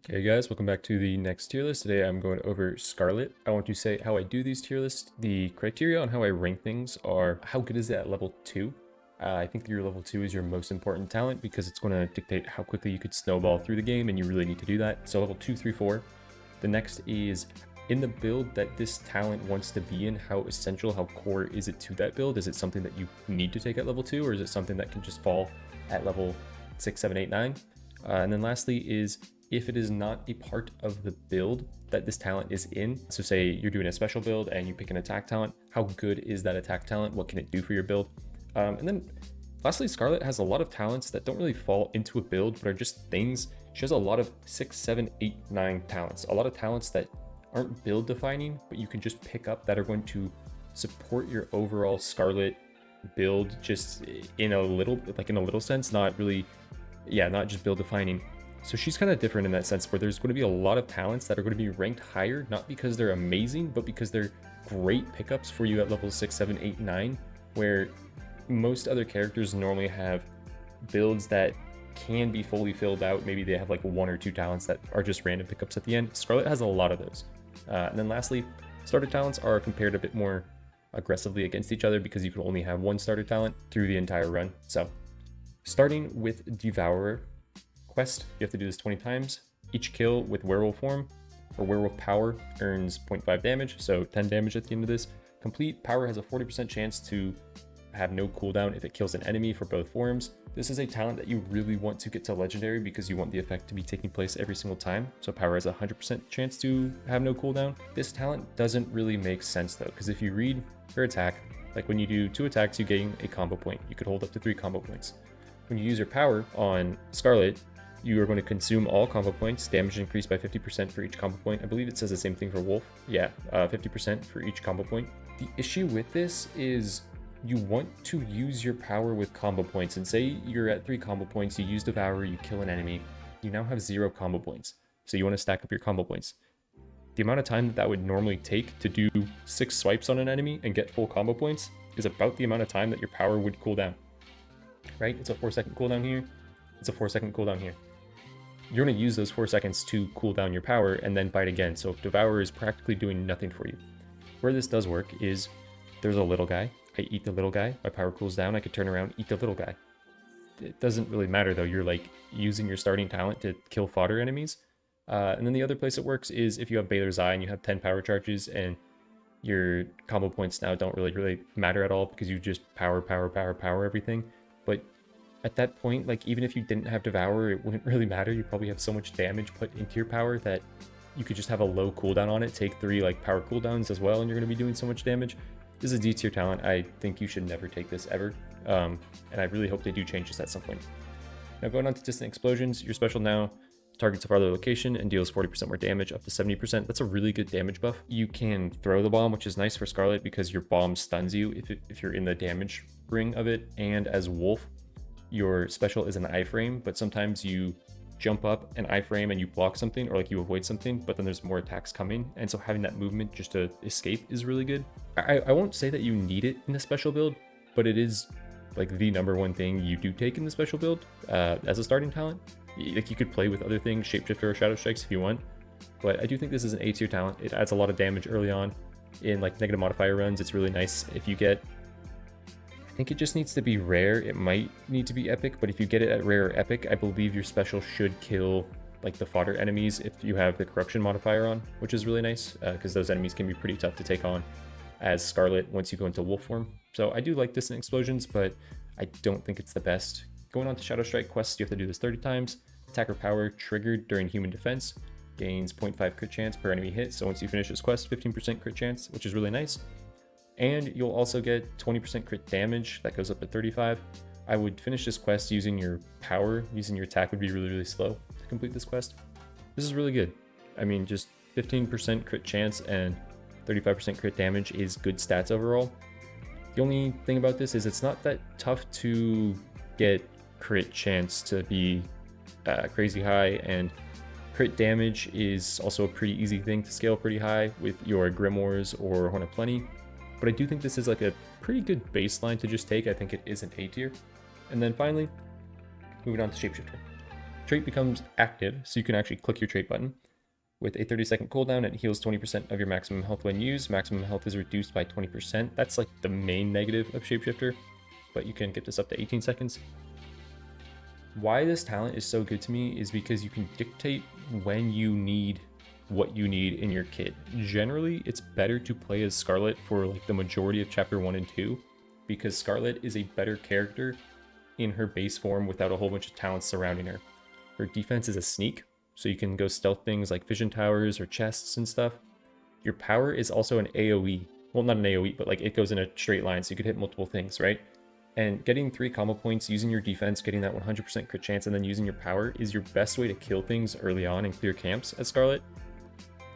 Okay guys, welcome back to the next tier list. Today I'm going over Scarlet. I want to say how I do these tier lists. The criteria on how I rank things are how good is it at level 2. I think your level 2 is your most important talent because it's going to dictate how quickly you could snowball through the game, and you really need to do that. So level 2, 3, 4. The next is in the build that this talent wants to be in, how essential, how core is it to that build? Is it something that you need to take at level 2, or is it something that can just fall at level 6, 7, 8, 9? And then lastly is if it is not a part of the build that this talent is in. So say you're doing a special build and you pick an attack talent, how good is that attack talent? What can it do for your build? And then lastly, Scarlet has a lot of talents that don't really fall into a build, but are just things. She has a lot of 6, 7, 8, 9 talents. A lot of talents that aren't build defining, but you can just pick up that are going to support your overall Scarlet build just in a little sense, not really, not just build defining. So she's kind of different in that sense, where there's going to be a lot of talents that are going to be ranked higher, not because they're amazing, but because they're great pickups for you at level 6, 7, 8, 9, where most other characters normally have builds that can be fully filled out. Maybe they have like 1 or 2 talents that are just random pickups at the end. Scarlet has a lot of those. And then lastly, starter talents are compared a bit more aggressively against each other because you can only have 1 starter talent through the entire run. So starting with Devourer quest, you have to do this 20 times. Each kill with werewolf form or werewolf power earns 0.5 damage, so 10 damage at the end of this. Complete power has a 40% chance to have no cooldown if it kills an enemy for both forms. This is a talent that you really want to get to legendary because you want the effect to be taking place every single time. So power has a 100% chance to have no cooldown. This talent doesn't really make sense though, because if you read her attack, like when you do 2 attacks, you gain a combo point. You could hold up to 3 combo points. When you use your power on Scarlet, you are going to consume all combo points, damage increased by 50% for each combo point. I believe it says the same thing for Wolf. 50% for each combo point. The issue with this is you want to use your power with combo points, and say you're at 3 combo points, you use Devour, you kill an enemy, you now have 0 combo points. So you want to stack up your combo points. The amount of time that would normally take to do 6 swipes on an enemy and get full combo points is about the amount of time that your power would cool down. Right? It's a 4-second cooldown here. It's a 4-second cooldown here. You're going to use those 4 seconds to cool down your power and then bite again. So Devourer is practically doing nothing for you. Where this does work is there's a little guy. I eat the little guy. My power cools down. I could turn around, eat the little guy. It doesn't really matter though. You're like using your starting talent to kill fodder enemies. And then the other place it works is if you have Baylor's Eye and you have 10 power charges, and your combo points now don't really matter at all because you just power everything. But at that point, like even if you didn't have Devour, it wouldn't really matter. You probably have so much damage put into your power that you could just have a low cooldown on it, take 3 like power cooldowns as well, and you're going to be doing so much damage. This is a D tier talent. I think you should never take this ever, and I really hope they do change this at some point. Now going on to Distant Explosions, your special now targets a farther location and deals 40% more damage, up to 70%. That's a really good damage buff. You can throw the bomb, which is nice for Scarlet because your bomb stuns you if you're in the damage ring of it, and as Wolf, your special is an iframe, but sometimes you jump up an iframe and you block something, or like you avoid something, but then there's more attacks coming, and so having that movement just to escape is really good. I won't say that you need it in the special build, but it is like the #1 thing you do take in the special build as a starting talent. Like you could play with other things, Shapeshifter or Shadow Strikes if you want, but I do think this is an A tier talent. It adds a lot of damage early on in like negative modifier runs. It's really nice if you get, I think it just needs to be rare. It might need to be epic, but if you get it at rare or epic, I believe your special should kill like the fodder enemies if you have the corruption modifier on, which is really nice because those enemies can be pretty tough to take on as Scarlet once you go into wolf form. So I do like Distant Explosions, but I don't think it's the best. Going on to Shadow Strike quests, you have to do this 30 times. Attacker power triggered during human defense gains 0.5 crit chance per enemy hit. So once you finish this quest, 15% crit chance, which is really nice. And you'll also get 20% crit damage, that goes up to 35. I would finish this quest using your power. Using your attack would be really slow to complete this quest. This is really good. I mean, just 15% crit chance and 35% crit damage is good stats overall. The only thing about this is it's not that tough to get crit chance to be crazy high, and crit damage is also a pretty easy thing to scale pretty high with your Grimoires or Horn of Plenty. But I do think this is like a pretty good baseline to just take. I think it is an A tier. And then finally, moving on to Shapeshifter. trait becomes active, so you can actually click your trait button. With a 30-second cooldown, it heals 20% of your maximum health when used. Maximum health is reduced by 20%. That's like the main negative of Shapeshifter, but you can get this up to 18 seconds. Why this talent is so good to me is because you can dictate when you need what you need in your kit. Generally, it's better to play as Scarlet for like the majority of chapter 1 and 2, because Scarlet is a better character in her base form without a whole bunch of talents surrounding her. Her defense is a sneak, so you can go stealth things like vision towers or chests and stuff. Your power is also an AoE. Well, not an AoE, but like it goes in a straight line, so you could hit multiple things, right? And getting 3 combo points, using your defense, getting that 100% crit chance, and then using your power is your best way to kill things early on and clear camps as Scarlet.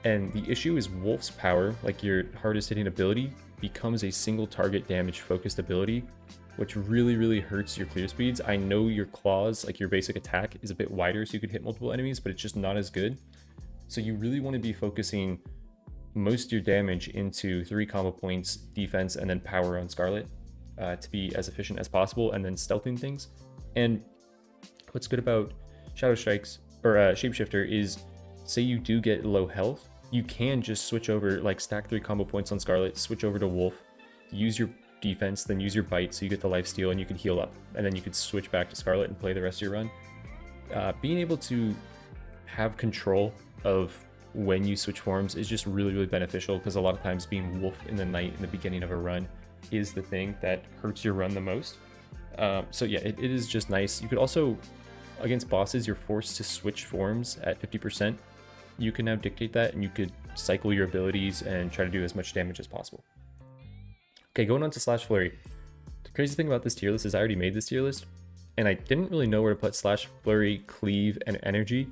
And the issue is Wolf's power, like your hardest hitting ability, becomes a single target damage focused ability, which really hurts your clear speeds. I know your claws, like your basic attack, is a bit wider so you could hit multiple enemies, but it's just not as good. So you really want to be focusing most of your damage into 3 combo points, defense, and then power on Scarlet to be as efficient as possible, and then stealthing things. And what's good about Shadow Strikes, or Shapeshifter, is say you do get low health, you can just switch over, like stack 3 combo points on Scarlet, switch over to Wolf, use your defense, then use your bite so you get the lifesteal and you can heal up, and then you could switch back to Scarlet and play the rest of your run. Being able to have control of when you switch forms is just really beneficial, because a lot of times being Wolf in the night in the beginning of a run is the thing that hurts your run the most. So yeah, it is just nice. You could also, against bosses, you're forced to switch forms at 50%. You can now dictate that, and you could cycle your abilities and try to do as much damage as possible. Okay, going on to Slash Flurry. The crazy thing about this tier list is I already made this tier list, and I didn't really know where to put Slash Flurry, Cleave, and Energy.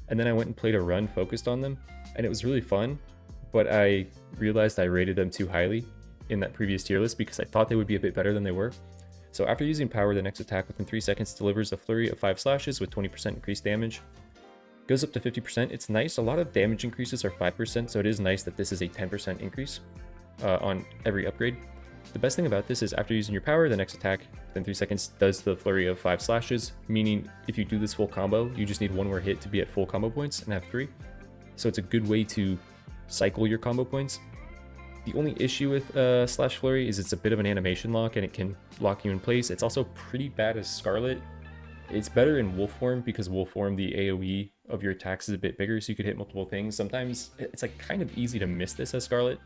And then I went and played a run focused on them, and it was really fun, but I realized I rated them too highly in that previous tier list because I thought they would be a bit better than they were. So after using power, the next attack within 3 seconds delivers a flurry of 5 slashes with 20% increased damage. Goes up to 50%. It's nice. A lot of damage increases are 5%, so it is nice that this is a 10% increase on every upgrade. The best thing about this is after using your power, the next attack within 3 seconds does the flurry of 5 slashes, meaning if you do this full combo, you just need 1 more hit to be at full combo points and have 3. So it's a good way to cycle your combo points. The only issue with Slash Flurry is it's a bit of an animation lock, and it can lock you in place. It's also pretty bad as Scarlet. It's better in Wolf form because Wolf form, the AoE of your attacks is a bit bigger, so you could hit multiple things. Sometimes it's like kind of easy to miss this as Scarlet.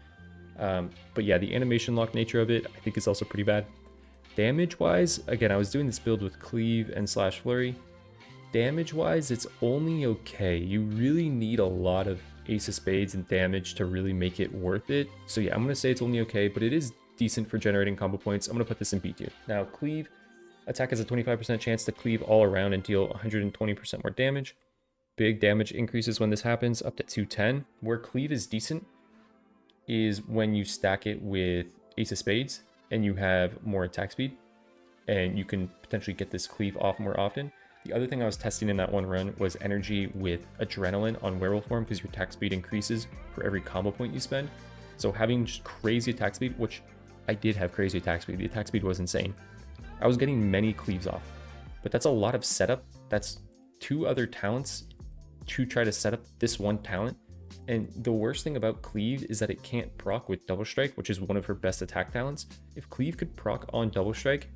But yeah, the animation lock nature of it I think is also pretty bad. Damage wise, again, I was doing this build with Cleave and Slash Flurry. Damage wise, it's only okay. You really need a lot of Ace of Spades and damage to really make it worth it. So yeah, I'm going to say it's only okay, but it is decent for generating combo points. I'm going to put this in B tier. Now, Cleave. Attack has a 25% chance to cleave all around and deal 120% more damage. Big damage increases when this happens, up to 210. Where Cleave is decent is when you stack it with Ace of Spades and you have more attack speed, and you can potentially get this cleave off more often. The other thing I was testing in that one run was energy with Adrenaline on Werewolf form, because your attack speed increases for every combo point you spend. So having just crazy attack speed, which I did have crazy attack speed, the attack speed was insane. I was getting many cleaves off, but that's a lot of setup. That's 2 other talents to try to set up this one talent. And the worst thing about Cleave is that it can't proc with Double Strike, which is one of her best attack talents. If Cleave could proc on Double Strike,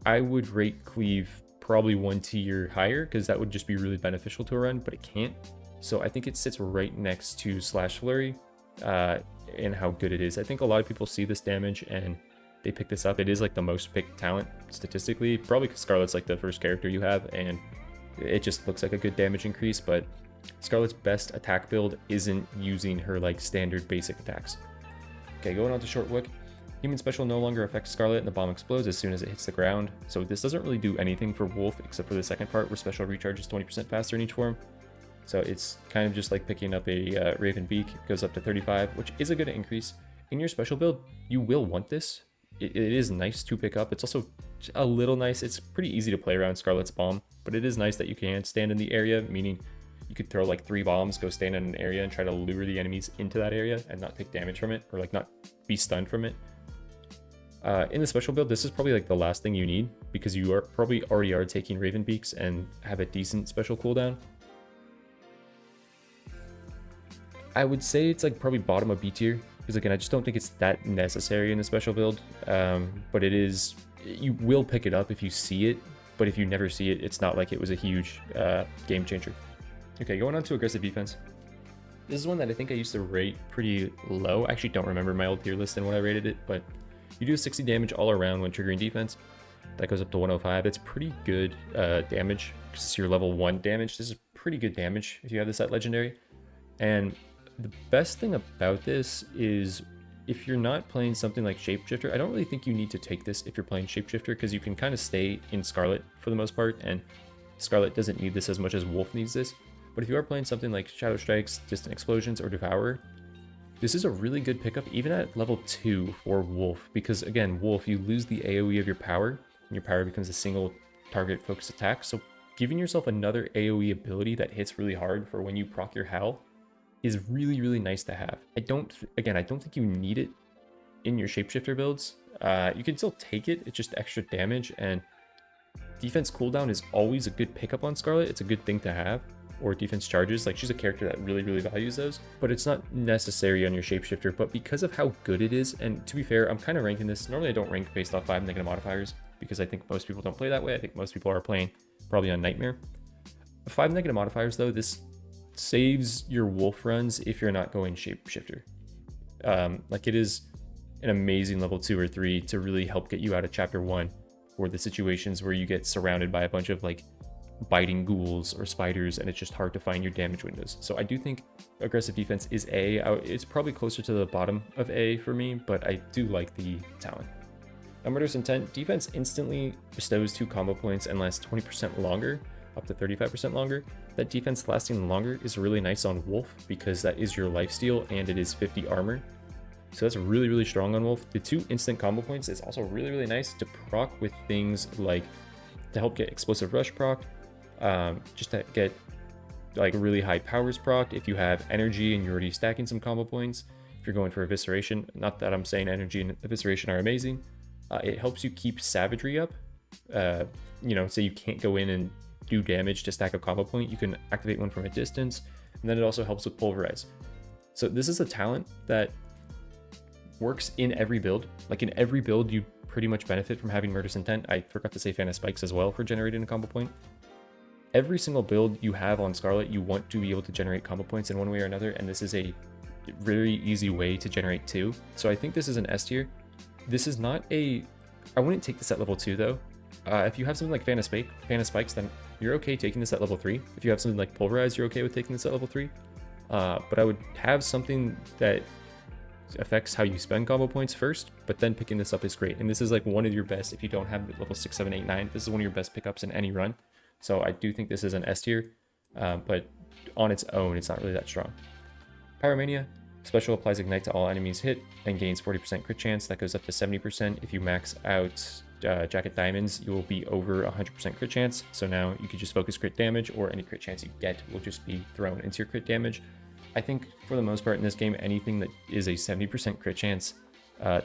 I would rate Cleave probably 1 tier higher, because that would just be really beneficial to a run, but it can't. So I think it sits right next to Slash Flurry in how good it is. I think a lot of people see this damage and they pick this up. It is like the most picked talent statistically, probably because Scarlet's like the first character you have, and it just looks like a good damage increase, but Scarlet's best attack build isn't using her like standard basic attacks. Okay, going on to Short Wick. Human Special no longer affects Scarlet, and the bomb explodes as soon as it hits the ground. So this doesn't really do anything for Wolf except for the second part where Special recharges 20% faster in each form. So it's kind of just like picking up a Raven Beak. It goes up to 35, which is a good increase. In your special build, you will want this. It is nice to pick up. It's also a little nice. It's pretty easy to play around Scarlet's bomb, but it is nice that you can stand in the area, meaning you could throw like 3 bombs, go stand in an area and try to lure the enemies into that area and not take damage from it, or like not be stunned from it. In the special build, this is probably like the last thing you need because you are probably already are taking Raven Beaks and have a decent special cooldown. I would say it's like probably bottom of B tier because again, I just don't think it's that necessary in the special build. But it is, you will pick it up if you see it, but if you never see it, it's not like it was a huge game changer. Okay, going on to aggressive defense. This is one that I think I used to rate pretty low. I actually don't remember my old tier list and when I rated it, but you do 60 damage all around when triggering defense. That goes up to 105. That's pretty good damage because it's your level 1 damage. This is pretty good damage if you have this at legendary. And the best thing about this is if you're not playing something like Shapeshifter, I don't really think you need to take this if you're playing Shapeshifter because you can kind of stay in Scarlet for the most part, and Scarlet doesn't need this as much as Wolf needs this. But if you are playing something like Shadow Strikes, Distant Explosions, or Devourer, this is a really good pickup even at level 2 for Wolf, because again, Wolf, you lose the AoE of your power, and your power becomes a single target focused attack, so giving yourself another AoE ability that hits really hard for when you proc your Howl is really, really nice to have. I don't think you need it in your Shapeshifter builds. You can still take it, it's just extra damage, and defense cooldown is always a good pickup on Scarlet. It's a good thing to have. Or defense charges, like she's a character that really, really values those, but it's not necessary on your Shapeshifter. But because of how good it is, and to be fair, I'm kind of ranking this, normally I don't rank based off 5 negative modifiers, because I think most people don't play that way. I think most people are playing probably on Nightmare. 5 negative modifiers though, this saves your Wolf runs if you're not going Shapeshifter. Like it is an amazing level 2 or 3 to really help get you out of chapter 1, or the situations where you get surrounded by a bunch of like biting ghouls or spiders and it's just hard to find your damage windows. So I do think aggressive defense is A. It's probably closer to the bottom of A for me, but I do like the talent. Now, Murderous Intent, defense instantly bestows 2 combo points and lasts 20% longer, up to 35% longer. That defense lasting longer is really nice on Wolf because that is your lifesteal and it is 50 armor. So that's really, really strong on Wolf. The 2 instant combo points is also really, really nice to proc with things like to help get Explosive Rush proc, just to get like really high powers proc if you have energy and you're already stacking some combo points. If you're going for Evisceration, not that I'm saying energy and Evisceration are amazing, it helps you keep Savagery up. You know, so you can't go in and do damage to stack a combo point. You can activate one from a distance, and then it also helps with Pulverize. So this is a talent that works in every build. Like in every build, you pretty much benefit from having Murderous Intent. I forgot to say Fan of Spikes as well for generating a combo point. Every single build you have on Scarlet, you want to be able to generate combo points in one way or another, and this is a very easy way to generate 2. So I think this is an S tier. This is not a... I wouldn't take this at level 2 though. If you have something like Fan of Spikes, then you're okay taking this at level 3. If you have something like Pulverize, you're okay with taking this at level 3. But I would have something that affects how you spend combo points first, but then picking this up is great. And this is like one of your best, if you don't have level 6, 7, 8, 9, this is one of your best pickups in any run. So I do think this is an S tier, but on its own, it's not really that strong. Pyromania, special applies Ignite to all enemies hit and gains 40% crit chance. That goes up to 70%. If you max out Jacket Diamonds, you will be over 100% crit chance. So now you could just focus crit damage, or any crit chance you get will just be thrown into your crit damage. I think for the most part in this game, anything that is a 70% crit chance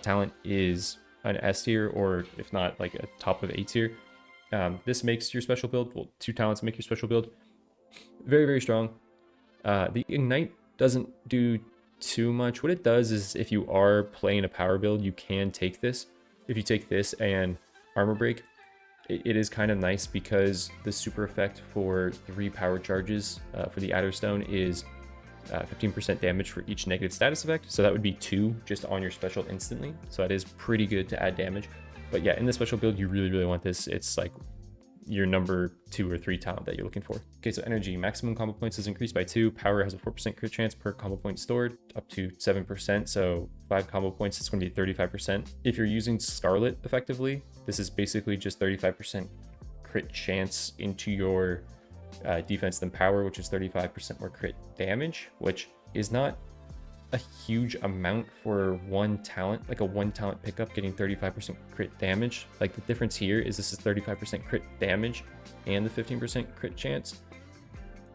talent is an S tier, or if not like a top of A tier. This makes your special build, well, 2 talents make your special build very, very strong. The Ignite doesn't do too much. What it does is if you are playing a power build, you can take this. If you take this and Armor Break, it is kind of nice because the super effect for 3 power charges for the Adder Stone is 15% damage for each negative status effect. So that would be 2 just on your special instantly. So that is pretty good to add damage. But yeah, in the special build, you really, really want this. It's like your number 2 or 3 talent that you're looking for. Okay, so energy, maximum combo points is increased by 2. Power has a 4% crit chance per combo point stored, up to 7%. So 5 combo points, it's going to be 35%. If you're using Scarlet effectively, this is basically just 35% crit chance into your defense than power, which is 35% more crit damage, which is not a huge amount for one talent, like a 1 talent pickup getting 35% crit damage. Like the difference here is this is 35% crit damage and the 15% crit chance.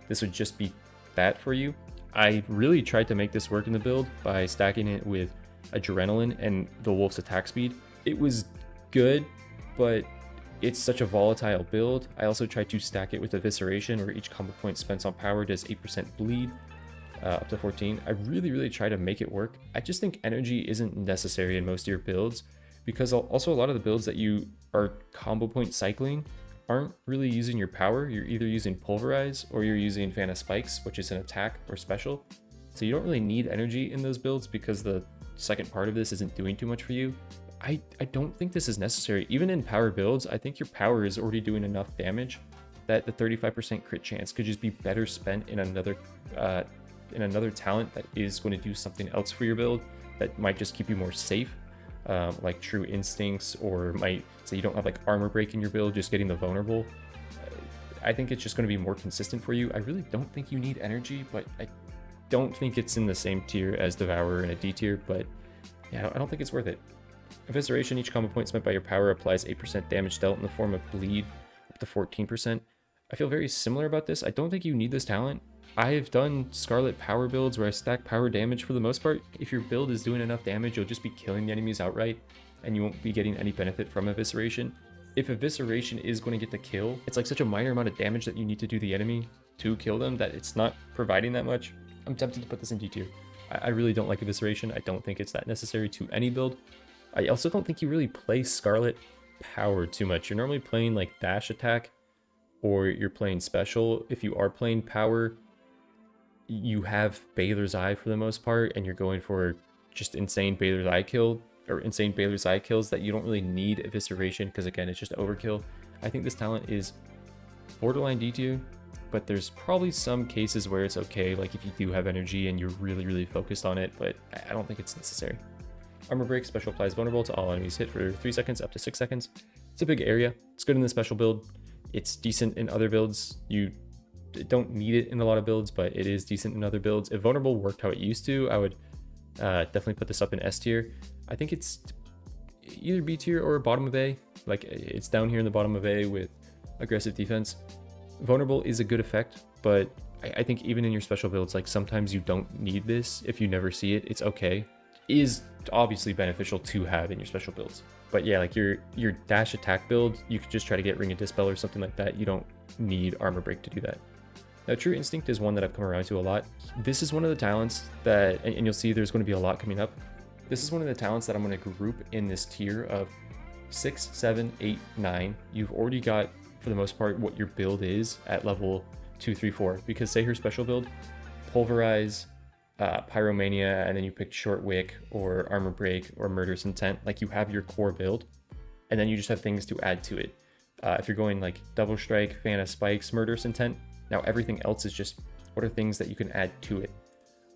This would just be that for you. I really tried to make this work in the build by stacking it with Adrenaline and the Wolf's attack speed. It was good, but it's such a volatile build. I also tried to stack it with Evisceration, where each combo point spent on power does 8% bleed, up to 14. I really try to make it work. I just think energy isn't necessary in most of your builds, because also a lot of the builds that you are combo point cycling aren't really using your power. You're either using Pulverize or you're using Fan of Spikes, which is an attack or special. So you don't really need energy in those builds because the second part of this isn't doing too much for you. I don't think this is necessary. Even in power builds, I think your power is already doing enough damage that the 35% crit chance could just be better spent in another talent that is going to do something else for your build that might just keep you more safe, like True Instincts, or might say you don't have like armor break in your build, just getting the vulnerable. I think it's just going to be more consistent for you. I really don't think you need energy, but I don't think it's in the same tier as Devourer and a D tier, but yeah, I don't think it's worth it. Evisceration, each combo point spent by your power applies 8% damage dealt in the form of bleed, up to 14%. I feel very similar about this. I don't think you need this talent. I've done Scarlet power builds where I stack power damage for the most part. If your build is doing enough damage, you'll just be killing the enemies outright, and you won't be getting any benefit from Evisceration. If Evisceration is going to get the kill, it's like such a minor amount of damage that you need to do the enemy to kill them that it's not providing that much. I'm tempted to put this in D tier. I really don't like Evisceration. I don't think it's that necessary to any build. I also don't think you really play Scarlet power too much. You're normally playing like dash attack, or you're playing special. If you are playing power, you have Baylor's Eye for the most part, and you're going for just insane Baylor's Eye kill, or insane Baylor's Eye kills that you don't really need Evisceration, because again, it's just overkill. I think this talent is borderline D tier, but there's probably some cases where it's okay, like if you do have energy and you're really focused on it, but I don't think it's necessary. Armor Break, special applies vulnerable to all enemies hit for 3 seconds up to 6 seconds. It's a big area. It's good in the special build. It's decent in other builds. You don't need it in a lot of builds, but it is decent in other builds. If vulnerable worked how it used to, I would definitely put this up in S tier. I think it's either B tier or bottom of A. Like, it's down here in the bottom of A with aggressive defense. Vulnerable is a good effect, but I think even in your special builds, like sometimes you don't need this. If you never see it, it's okay. It is obviously beneficial to have in your special builds. But yeah, like your dash attack build, you could just try to get Ring of Dispel or something like that. You don't need Armor Break to do that. Now, True Instinct is one that I've come around to a lot. This is one of the talents that, and you'll see there's going to be a lot coming up. This is one of the talents that I'm going to group in this tier of 6, 7, 8, 9. You've already got, for the most part, what your build is at level 2, 3, 4. Because say her special build, Pulverize, Pyromania, and then you picked Short Wick or Armor Break or Murderous Intent. Like, you have your core build, and then you just have things to add to it. If you're going like Double Strike, Fan of Spikes, Murderous Intent, now everything else is just what are things that you can add to it.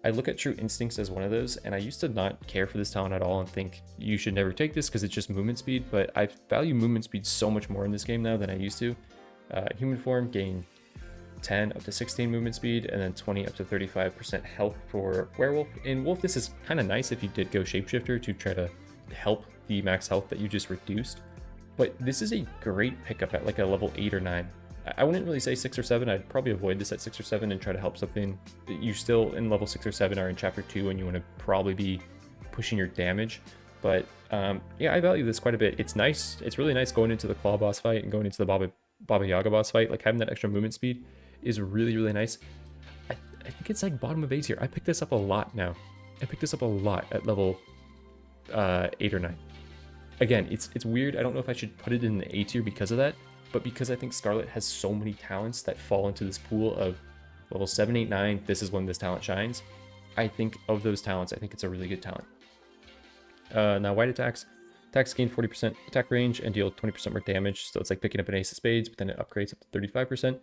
I look at True Instincts as one of those, and I used to not care for this talent at all and think you should never take this because it's just movement speed, but I value movement speed so much more in this game now than I used to. Human form, gain 10 up to 16 movement speed, and then 20 up to 35% health for Werewolf. In Wolf, this is kind of nice if you did go Shapeshifter to try to help the max health that you just reduced. But this is a great pickup at like a level 8 or 9. I wouldn't really say 6 or 7. I'd probably avoid this at 6 or 7 and try to help something. You still in level 6 or 7 are in chapter 2, and you want to probably be pushing your damage. But yeah, I value this quite a bit. It's nice. It's really nice going into the Claw boss fight and going into the Baba Yaga boss fight. Like, having that extra movement speed is really nice. I think it's like bottom of A tier. I picked this up a lot now. I picked this up a lot at level 8 or 9. Again, it's weird. I don't know if I should put it in the A tier because of that, but because I think Scarlet has so many talents that fall into this pool of level 7, 8, 9, this is when this talent shines. I think of those talents, I think it's a really good talent. Now, white attacks gain 40% attack range and deal 20% more damage, so it's like picking up an Ace of Spades, but then it upgrades up to 35%.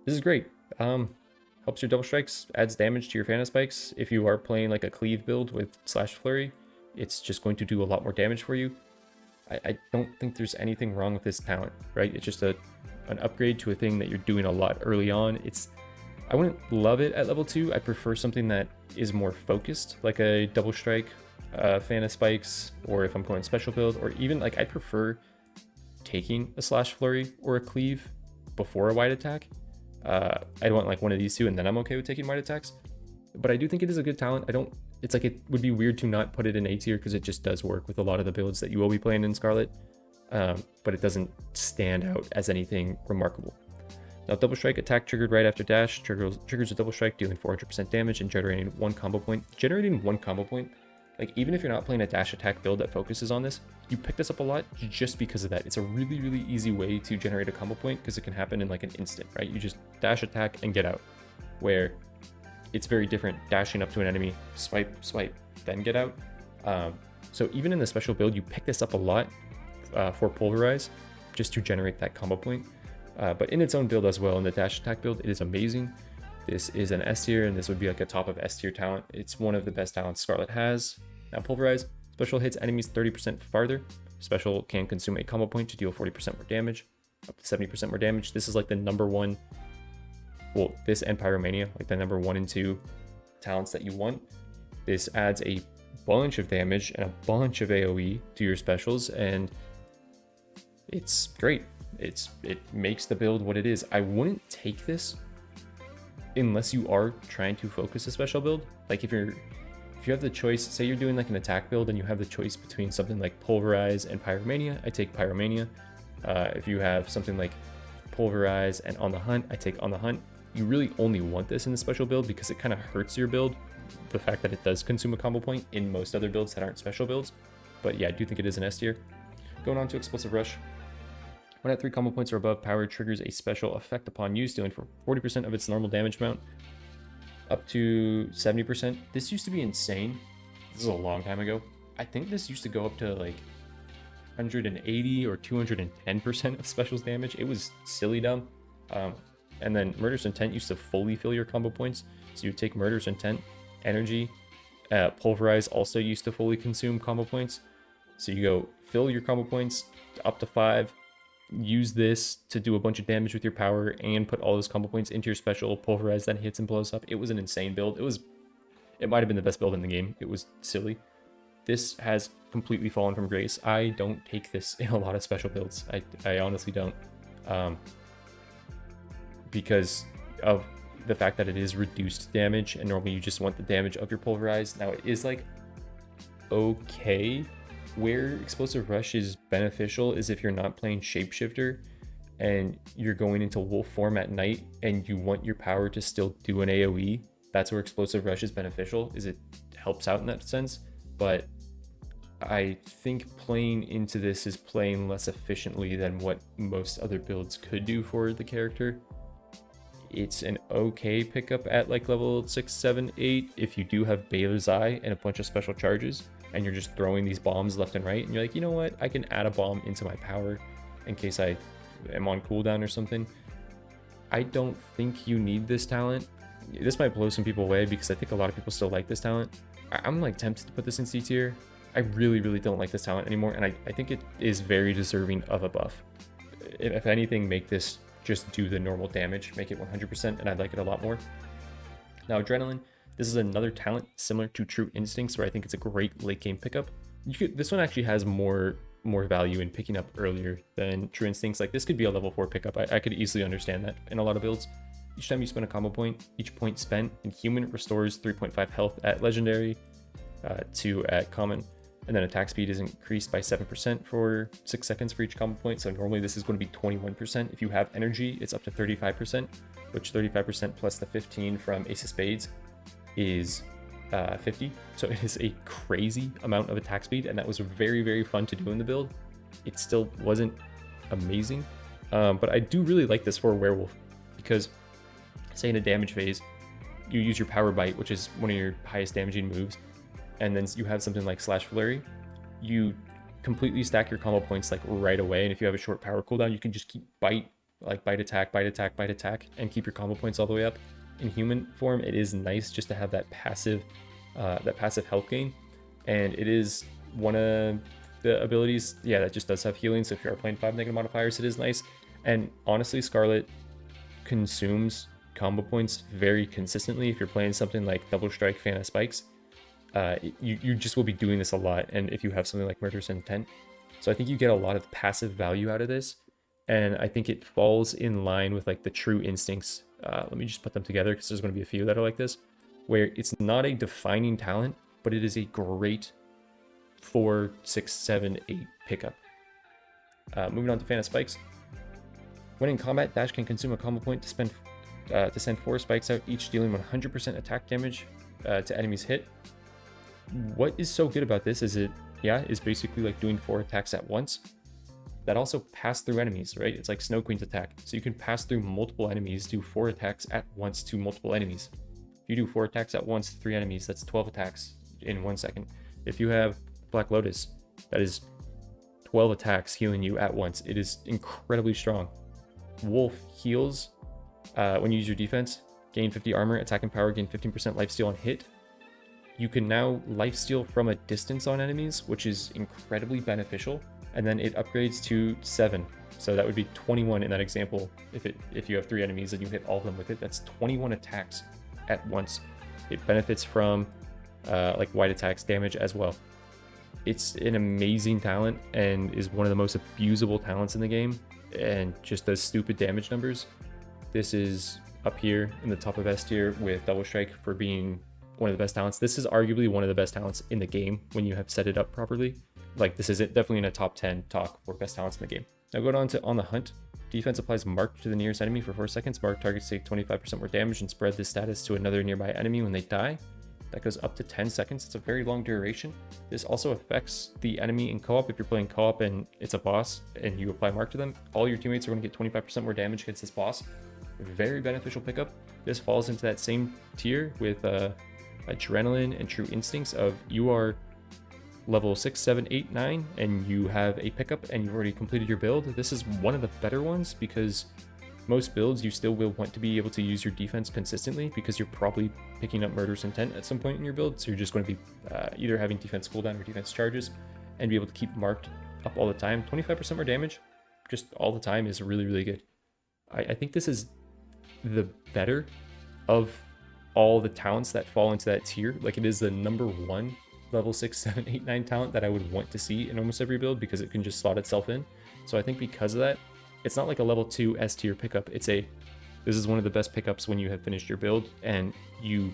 This is great. Helps your double strikes, adds damage to your Fan of Spikes. If you are playing like a cleave build with Slash Flurry, it's just going to do a lot more damage for you. I don't think there's anything wrong with this talent, right? It's just an upgrade to a thing that you're doing a lot early on. I wouldn't love it at level 2. I prefer something that is more focused, like a double strike, Fan of Spikes, or if I'm going special build, or even like I prefer taking a Slash Flurry or a cleave before a wide attack. I want like one of these two, and then I'm okay with taking wide attacks. But I do think it is a good talent. I don't it's like it would be weird to not put it in A tier because it just does work with a lot of the builds that you will be playing in Scarlet, but it doesn't stand out as anything remarkable. Now, double strike attack triggered right after dash triggers a double strike, dealing 400% damage and generating one combo point. Generating one combo point, like even if you're not playing a dash attack build that focuses on this, you pick this up a lot just because of that. It's a really, really easy way to generate a combo point because it can happen in like an instant, right? You just dash attack and get out, where it's very different dashing up to an enemy, swipe, swipe, then get out. So even in the special build, you pick this up a lot for Pulverize just to generate that combo point. But in its own build as well, in the dash attack build, it is amazing. This is an S tier, and this would be like a top of S tier talent. It's one of the best talents Scarlet has. Now, Pulverize, special hits enemies 30% farther. Special can consume a combo point to deal 40% more damage, up to 70% more damage. This is like the number one, well, this and Pyromania, like the number 1 and 2 talents that you want. This adds a bunch of damage and a bunch of AoE to your specials, and it's great. It makes the build what it is. I wouldn't take this unless you are trying to focus a special build. Like if you have the choice, say you're doing like an attack build and you have the choice between something like Pulverize and Pyromania, I take Pyromania. If you have something like Pulverize and On the Hunt, I take On the Hunt. You really only want this in the special build because it kind of hurts your build, the fact that it does consume a combo point in most other builds that aren't special builds. But yeah, I do think it is an S tier. Going on to Explosive Rush. When at 3 combo points or above, power triggers a special effect upon use, dealing for 40% of its normal damage amount, up to 70%. This used to be insane. This is a long time ago. I think this used to go up to like 180 or 210% of specials damage. It was silly dumb. And then Murderous Intent used to fully fill your combo points. So you take Murderous Intent, Energy, Pulverize also used to fully consume combo points. So you go fill your combo points up to 5, use this to do a bunch of damage with your power, and put all those combo points into your special. Pulverize then hits and blows up. It was an insane build. It might have been the best build in the game. It was silly. This has completely fallen from grace. I don't take this in a lot of special builds. I honestly don't. Because of the fact that it is reduced damage, and normally you just want the damage of your Pulverize. Now it is like okay. Where Explosive Rush is beneficial is if you're not playing Shapeshifter and you're going into wolf form at night and you want your power to still do an AoE. That's where Explosive Rush is beneficial, is it helps out in that sense. But I think playing into this is playing less efficiently than what most other builds could do for the character. It's an okay pickup at like level 6, 7, 8 if you do have Baylor's Eye and a bunch of special charges, and you're just throwing these bombs left and right, and you're like, you know what, I can add a bomb into my power in case I am on cooldown or something. I don't think you need this talent. This might blow some people away because I think a lot of people still like this talent. I'm like tempted to put this in C tier. I really, really don't like this talent anymore, and I think it is very deserving of a buff. If anything, make this just do the normal damage, make it 100%, and I like it a lot more. Now, Adrenaline. This is another talent similar to True Instincts, where I think it's a great late game pickup. This one actually has more value in picking up earlier than True Instincts. Like this could be a level 4 pickup. I could easily understand that in a lot of builds. Each time you spend a combo point, each point spent in Human restores 3.5 health at Legendary, 2 at Common, and then attack speed is increased by 7% for 6 seconds for each combo point. So normally this is going to be 21%. If you have Energy, it's up to 35%, which 35% plus the 15 from Ace of Spades is 50. So it is a crazy amount of attack speed, and that was very, very fun to do in the build. It still wasn't amazing, but I do really like this for a werewolf, because say in a damage phase you use your power bite, which is one of your highest damaging moves, and then you have something like Slash Flurry. You completely stack your combo points like right away, and if you have a short power cooldown, you can just keep bite, like bite attack, bite attack, bite attack, and keep your combo points all the way up. In Human form, it is nice just to have that passive health gain, and it is one of the abilities, yeah, that just does have healing. So if you are playing 5 negative modifiers, it is nice. And honestly, Scarlet consumes combo points very consistently. If you're playing something like Double Strike, Fan of Spikes, you just will be doing this a lot. And if you have something like Murderous Intent, so I think you get a lot of passive value out of this, and I think it falls in line with like the True Instincts. Let me just put them together because there's going to be a few that are like this, where it's not a defining talent, but it is a great 4, 6, 7, 8 pickup. Moving on to Fan of Spikes. When in combat, Dash can consume a combo point to send 4 spikes out, each dealing 100% attack damage to enemies hit. What is so good about this is is basically like doing 4 attacks at once. That also pass through enemies, right? It's like Snow Queen's attack. So you can pass through multiple enemies, do 4 attacks at once to multiple enemies. If you do 4 attacks at once to 3 enemies, that's 12 attacks in 1 second. If you have Black Lotus, that is 12 attacks healing you at once. It is incredibly strong. Wolf heals when you use your defense, gain 50 armor, attack and power, gain 15% lifesteal on hit. You can now lifesteal from a distance on enemies, which is incredibly beneficial. And then it upgrades to 7. So that would be 21 in that example. If you have 3 enemies and you hit all of them with it, that's 21 attacks at once. It benefits from like wide attacks damage as well. It's an amazing talent and is one of the most abusable talents in the game, and just does stupid damage numbers. This is up here in the top of S tier with Double Strike for being one of the best talents. This is arguably one of the best talents in the game when you have set it up properly. Like, this is definitely in a top 10 talk for best talents in the game. Now going on to On the Hunt. Defense applies Mark to the nearest enemy for 4 seconds. Mark targets take 25% more damage and spread this status to another nearby enemy when they die. That goes up to 10 seconds. It's a very long duration. This also affects the enemy in co-op. If you're playing co-op and it's a boss and you apply Mark to them, all your teammates are going to get 25% more damage against this boss. Very beneficial pickup. This falls into that same tier with Adrenaline and True Instincts of you are level 6, 7, 8, 9, and you have a pickup and you've already completed your build. This is one of the better ones because most builds you still will want to be able to use your defense consistently because you're probably picking up Murderous Intent at some point in your build. So you're just going to be either having defense cooldown or defense charges and be able to keep marked up all the time. 25% more damage just all the time is really, really good. I think this is the better of all the talents that fall into that tier. Like, it is the number 1 level 6, 7, 8, 9 talent that I would want to see in almost every build because it can just slot itself in. So I think because of that, it's not like a level 2 S tier pickup. This is one of the best pickups when you have finished your build, and you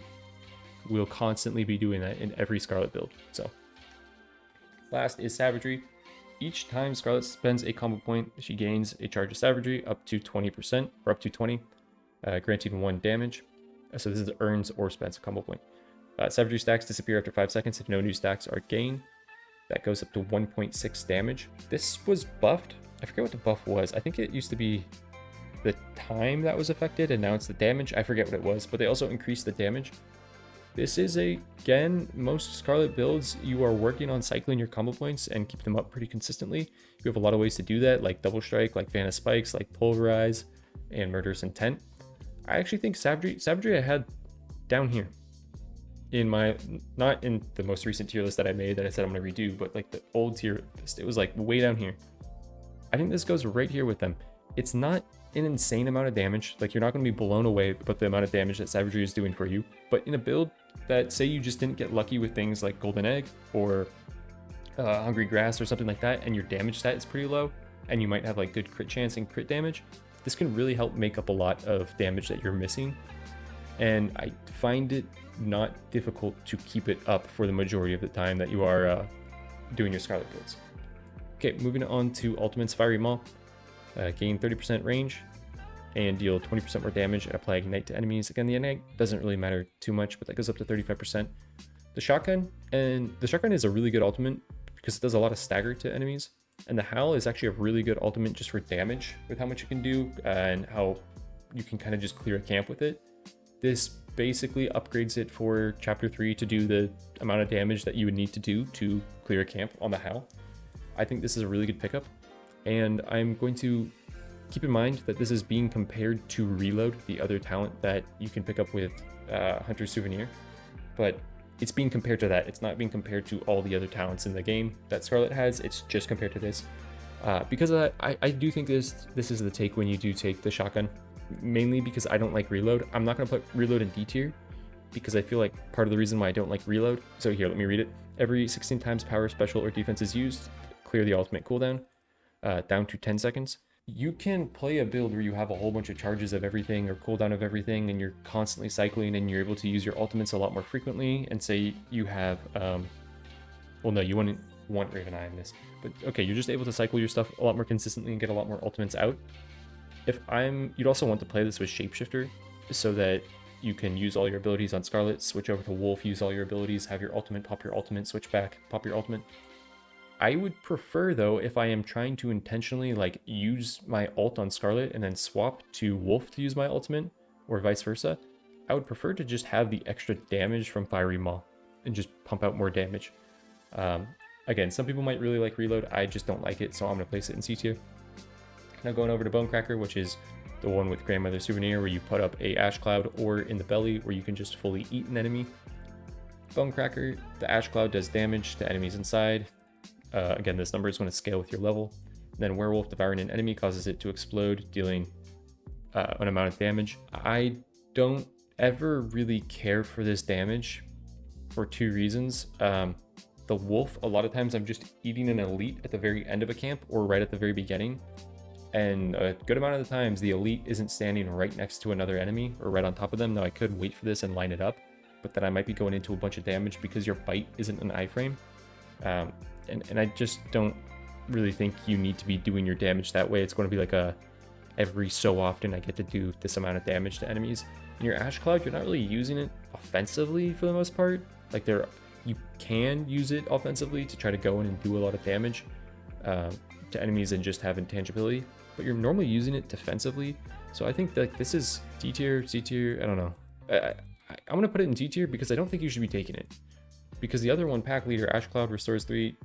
will constantly be doing that in every Scarlet build. So last is Savagery. Each time Scarlet spends a combo point, she gains a charge of Savagery up to 20% or up to 20, granting 1 damage. So this is earns or spends a combo point. Savagery stacks disappear after 5 seconds if no new stacks are gained. That goes up to 1.6 damage. This was buffed. I forget what the buff was. I think it used to be the time that was affected, and now it's the damage. I forget what it was, but they also increased the damage. This is again, most Scarlet builds, you are working on cycling your combo points and keep them up pretty consistently. You have a lot of ways to do that, like Double Strike, like Fan of Spikes, like Pulverize, and Murderous Intent. I actually think Savagery I had down here in my, not in the most recent tier list that I made that I said I'm going to redo, but like the old tier list, it was like way down here. I think this goes right here with them. It's not an insane amount of damage. Like, you're not going to be blown away by the amount of damage that Savagery is doing for you. But in a build that, say you just didn't get lucky with things like Golden Egg or Hungry Grass or something like that, and your damage stat is pretty low, and you might have like good crit chance and crit damage, this can really help make up a lot of damage that you're missing. And I find it not difficult to keep it up for the majority of the time that you are doing your Scarlet builds. Okay, moving on to Ultimate's Fiery Maul. Gain 30% range and deal 20% more damage and apply Ignite to enemies. Again, the Ignite doesn't really matter too much, but that goes up to 35%. The Shotgun is a really good ultimate because it does a lot of stagger to enemies. And the Howl is actually a really good ultimate just for damage with how much you can do and how you can kind of just clear a camp with it. This basically upgrades it for Chapter 3 to do the amount of damage that you would need to do to clear a camp on the Howl. I think this is a really good pickup, and I'm going to keep in mind that this is being compared to Reload, the other talent that you can pick up with Hunter's Souvenir, but it's being compared to that. It's not being compared to all the other talents in the game that Scarlet has. It's just compared to this. Because of that, I do think this is the take when you do take the Shotgun, mainly because I don't like Reload. I'm not going to put Reload in D tier because I feel like part of the reason why I don't like Reload. So here, let me read it. Every 16 times power, special, or defense is used, clear the ultimate cooldown down to 10 seconds. You can play a build where you have a whole bunch of charges of everything or cooldown of everything, and you're constantly cycling, and you're able to use your ultimates a lot more frequently. And say you have, well, no, you wouldn't want Raven Eye in this, but okay, you're just able to cycle your stuff a lot more consistently and get a lot more ultimates out. You'd also want to play this with Shapeshifter so that you can use all your abilities on Scarlet, switch over to Wolf, use all your abilities, have your ultimate, pop your ultimate, switch back, pop your ultimate. I would prefer, though, if I am trying to intentionally like use my ult on Scarlet and then swap to Wolf to use my ultimate, or vice versa, I would prefer to just have the extra damage from Fiery Maw and just pump out more damage. Again, some people might really like Reload. I just don't like it, so I'm going to place it in C tier. Now going over to Bonecracker, which is the one with Grandmother's Souvenir, where you put up a Ash Cloud, or in the belly, where you can just fully eat an enemy. Bonecracker, the Ash Cloud does damage to enemies inside. Again, this number is going to scale with your level. Then Werewolf, devouring an enemy, causes it to explode, dealing an amount of damage. I don't ever really care for this damage for two reasons. The Wolf, a lot of times I'm just eating an elite at the very end of a camp or right at the very beginning. And a good amount of the times, the elite isn't standing right next to another enemy or right on top of them. Now, I could wait for this and line it up, but then I might be going into a bunch of damage because your bite isn't an iframe. And I just don't really think you need to be doing your damage that way. It's going to be like every so often I get to do this amount of damage to enemies. In your Ash Cloud, you're not really using it offensively for the most part. Like you can use it offensively to try to go in and do a lot of damage to enemies and just have intangibility, but you're normally using it defensively. So I think that this is D tier, C tier, I don't know. I'm gonna put it in D tier because I don't think you should be taking it. Because the other one, Pack Leader, Ash Cloud, restores 3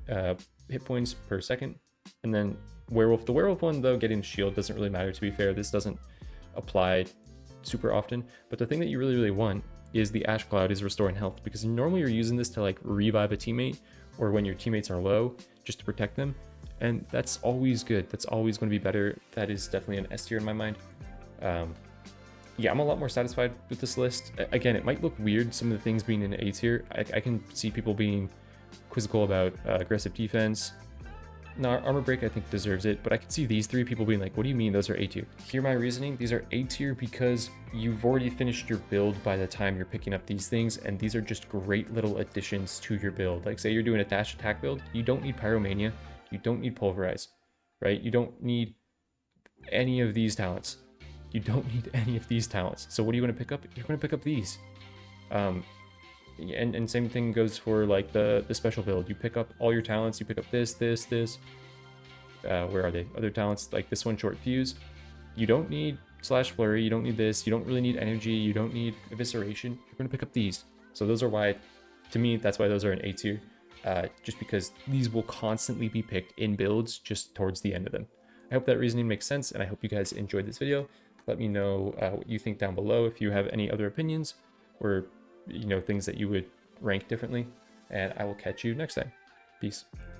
hit points per second. And then Werewolf, the Werewolf one though, getting shield doesn't really matter, to be fair. This doesn't apply super often. But the thing that you really, really want is the Ash Cloud is restoring health, because normally you're using this to like revive a teammate or when your teammates are low, just to protect them. And that's always good. That's always going to be better. That is definitely an S tier in my mind. Yeah, I'm a lot more satisfied with this list. Again, it might look weird, some of the things being in A tier. I can see people being quizzical about aggressive defense. Now, Armor Break, I think, deserves it, but I can see these three people being like, what do you mean those are A tier? Hear my reasoning? These are A tier because you've already finished your build by the time you're picking up these things, and these are just great little additions to your build. Like, say you're doing a dash attack build, you don't need Pyromania, you don't need Pulverize, right? You don't need any of these talents. You don't need any of these talents. So what are you going to pick up? You're going to pick up these. And same thing goes for like the special build. You pick up all your talents. You pick up this. Where are they? Other talents like this one, Short Fuse. You don't need Slash Flurry. You don't need this. You don't really need Energy. You don't need Evisceration. You're going to pick up these. So those are why, to me, that's why those are an A tier. Just because these will constantly be picked in builds just towards the end of them. I hope that reasoning makes sense, and I hope you guys enjoyed this video. Let me know what you think down below, if you have any other opinions or things that you would rank differently, and I will catch you next time. Peace.